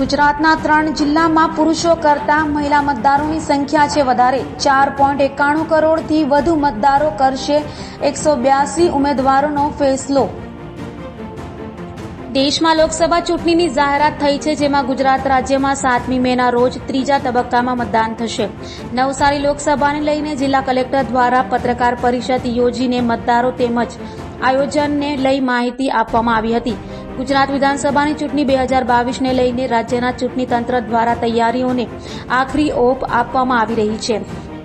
ગુજરાતના 3 જિલ્લામાં પુરુષો કરતાં મહિલા મતદારોની સંખ્યા છે વધારે। 4.91 કરોડથી વધુ મતદારો કરશે 182 ઉમેદવારોનો ફેસલો। દેશમાં લોકસભા ચૂંટણીની જાહેરાત થઈ છે, જેમાં ગુજરાત રાજ્યમાં 7મી મેના રોજ ત્રીજા તબક્કામાં મતદાન થશે। નવસારી લોકસભાને લઈને જિલ્લા કલેક્ટર દ્વારા પત્રકાર પરિષદ યોજીને મતદારો તેમજ આયોજનને લઈ માહિતી આપવામાં આવી હતી। ગુજરાત વિધાનસભાની ચૂંટણી 2022ને લઈને રાજ્યના ચૂંટણી તંત્ર દ્વારા તૈયારીઓને આખરી ઓપ આપવામાં આવી રહી છે।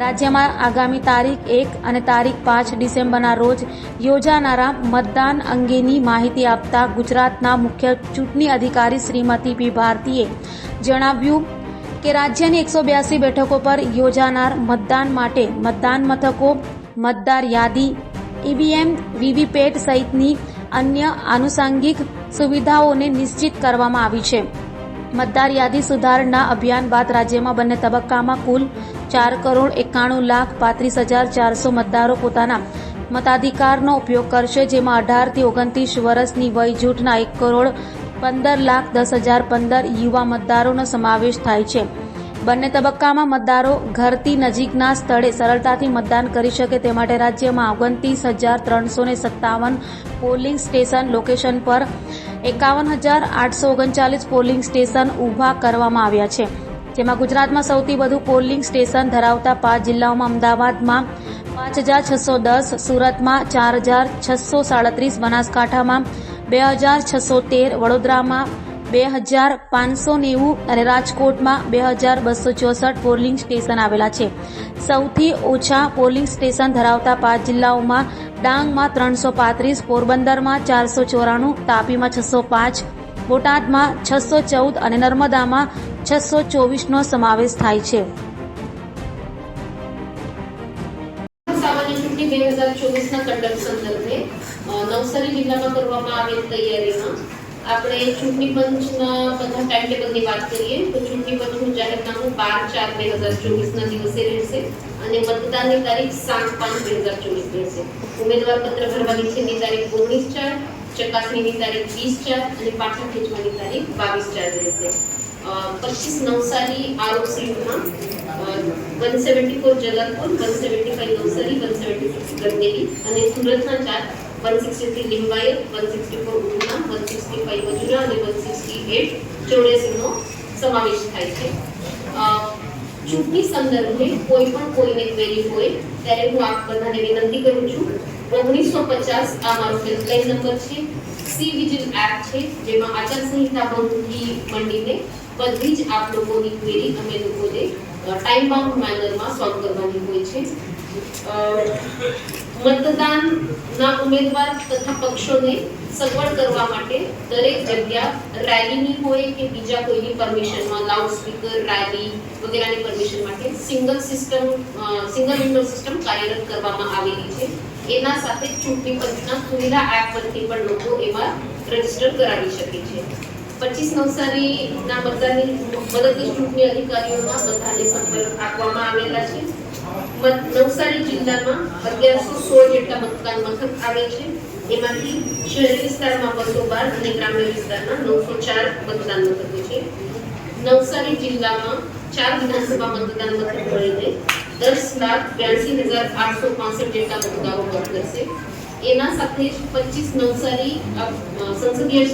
રાજ્યમાં આગામી તારીખ 1 અને તારીખ 5 ડિસેમ્બરના રોજ યોજાનારા મતદાન અંગેની માહિતી આપતા ગુજરાતના મુખ્ય ચૂંટણી અધિકારી શ્રીમતી પી ભારતીએ જણાવ્યું કે રાજ્યની 182 બેઠકો પર યોજાનાર મતદાન માટે મતદાન મથકો, મતદાર યાદી, ઈવીએમ, વીવીપેટ સહિતની અન્ય આનુષંગિક સુવિધાઓને નિશ્ચિત કરવામાં આવી છે। મતદાર યાદી સુધારણા અભિયાન બાદ રાજ્યમાં બંને તબક્કામાં કુલ 4,91,35,400 મતદારો પોતાના મતાધિકારનો ઉપયોગ કરશે, જેમાં 18 થી 29 વર્ષની વય જૂથના 1,15,10,015 યુવા મતદારોનો સમાવેશ થાય છે। બંને તબક્કામાં મતદારો ઘરથી નજીકના સ્થળે સરળતાથી મતદાન કરી શકે તે માટે રાજ્યમાં 29,357 પોલિંગ સ્ટેશન લોકેશન પર 51,839 પોલિંગ સ્ટેશન ઊભા કરવામાં આવ્યા છે, જેમાં ગુજરાતમાં સૌથી વધુ પોલિંગ સ્ટેશન ધરાવતા 5 જિલ્લાઓમાં અમદાવાદમાં 5,610, સુરતમાં 4,637, બનાસકાંઠામાં 2,613, વડોદરામાં 2,590 અને રાજકોટમાં 2,264 પોલિંગ સ્ટેશન આવેલા છે। સૌથી ઓછા પોલિંગ સ્ટેશન ધરાવતા 5 જિલ્લાઓમાં ડાંગમાં 335, પોરબંદરમાં 494, તાપીમાં 605, બોટાદમાં 614 અને નર્મદામાં 624નો સમાવેશ થાય છે। સામાન્ય ચૂંટણી 2024ના કંડક્ટ સંદર્ભે નવસારી જિલ્લામાં કરવામાં આવેલ તૈયારીમાં આપણે ચૂંટણી પંચના બધા ટાઈમ ટેબલની વાત કરીએ તો ચૂંટણી પંચનું જાહેરનામું 12/4/2024ના દિવસે રહેશે અને મતદાનની તારીખ 7/5/2024 રહેશે। ઉમેદવાર પત્ર ભરવાની છેલ્લી તારીખ 19/4, ચકાસણીની તારીખ 20/4 અને પાછા ખેંચવાની તારીખ 22/4 રહેશે। 25 નવસારી આરોપસીમાં 174 જલાલપુર, 175 નવસારી, 176 ગંદેલી અને સુરતના 4, 163 લિંબાયત, 164 ઉધના, 165 વજુરા અને 168 ચોર્યાસીનો સમાવેશ થાય છે। ચૂંટણી સંદર્ભે કોઈ પણ કોઈને ક્વેરી હોય ત્યારે હું આપ બધાને વિનંતી કરું છું। 1950 આ મારો હેલ્પલાઇન નંબર છે। સી વિજિલ એપ છે, જેમાં આચારસંહિતા ભંગથી માંડીને બધી જ આપ લોકોની ક્વેરી અમે લોકોને ટાઈમ બાઉન્ડ મેનરમાં સોલ્વ કરવાની હોય છે। મતદાનના ઉમેદવાર તથા પક્ષોને સગવડ કરવા માટે દરેક જગ્યા રેલીની હોય કે બીજા કોઈની પરમિશનમાં લાઉડ સ્પીકર, રેલી વગેરેની પરમિશન માટે સિંગલ વિન્ડો સિસ્ટમ કાર્યરત કરવામાં આવેલી છે। એના સાથે ચૂંટણી પંચના સુવિધા એપ પરથી પણ લોકો એમાં રજીસ્ટર કરાવી શકે છે। 25 નવસારીના મતદાનની મદદનીશ ચૂંટણી અધિકારીઓના બધાને સંપર્ક આપવામાં આવેલા છે। નવસારી જિલ્લામાં 1116 જેટલા મતદાન મથક આવે છે, એમાંથી શહેરી વિસ્તારમાં 212 અને ગ્રામ્ય વિસ્તારમાં 904 મતદાન મથકો છે। નવસારી જિલ્લામાં 4 વિધાનસભા મતદાન મથક મળીને 10,82,865 જેટલા મતદારો મત કરશે। એના સાથે જ 25 નવસારી સંસદીય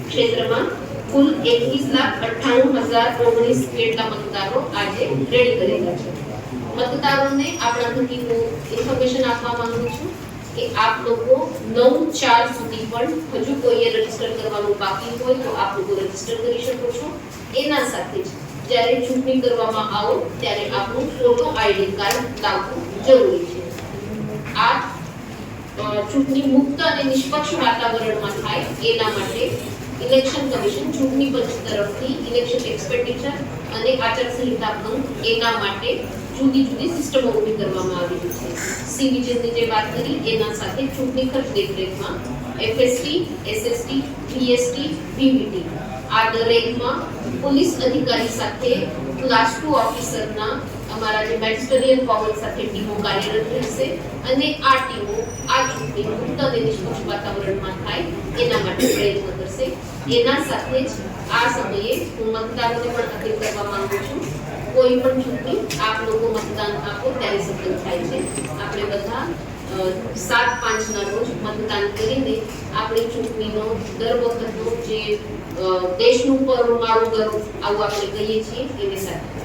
ક્ષેત્રમાં કુલ 21,98,019 જેટલા મતદારો આજે રેડી કરેલા છે। મતદારોને આપણા થકી હું ઇન્ફોર્મેશન આપવા માંગુ છું કે આપ લોકો 9/4 સુધી પણ હજુ કોઈએ રજીસ્ટર કરવાનું બાકી હોય તો આપ લોકો રજીસ્ટર કરી શકો છો। એના સાથે જ જ્યારે ચૂંટણી કરવામાં આવો ત્યારે આપનું ફોટો આઈડી કાર્ડ લાવવું જરૂરી છે। આ ચૂંટણી મુક્ત અને નિષ્પક્ષ વાતાવરણમાં થાય એના માટે ઇલેક્શન કમિશન ચૂંટણી પંચ તરફથી ઇલેક્શન એક્સપેન્ડિચર અને આચારસંહિતા ભંગ એના માટે જુદી જુદી સિસ્ટમો ઊભી કરવામાં આવેલી છે। સી વિજિલની જે વાત કરી એના સાથે ચૂંટણી ખર્ચ દેખરેખમાં એફએસટી, એસએસટી, વીએસટી, વીવીટી આ દરેકમાં પોલીસ અધિકારી સાથે ક્લાસ 2 ઓફિસરના અમારા જે મેજિસ્ટ્રેરિયલ પાવર સાથે ટીમો કાર્યરત રહેશે અને આ ટીમો આ ચૂંટણી મુક્ત અને નિષ્પક્ષ વાતાવરણમાં થાય એના માટે પ્રયત્ન કરશે। એના સાથે જ આ સમયે હું મતદારોને પણ અપીલ કરવા માંગુ છું, કોઈ પણ ચૂંટણી આપ લોકો મતદાન આપો ત્યારે સફળ થાય છે. આપણે બધા 7/5 રોજ મતદાન કરીને આપણી ચૂંટણીનો દર વખતનો જે દેશનું પરમાણુ ગર્વ આવું આપણે કહીએ છીએ એને સાથે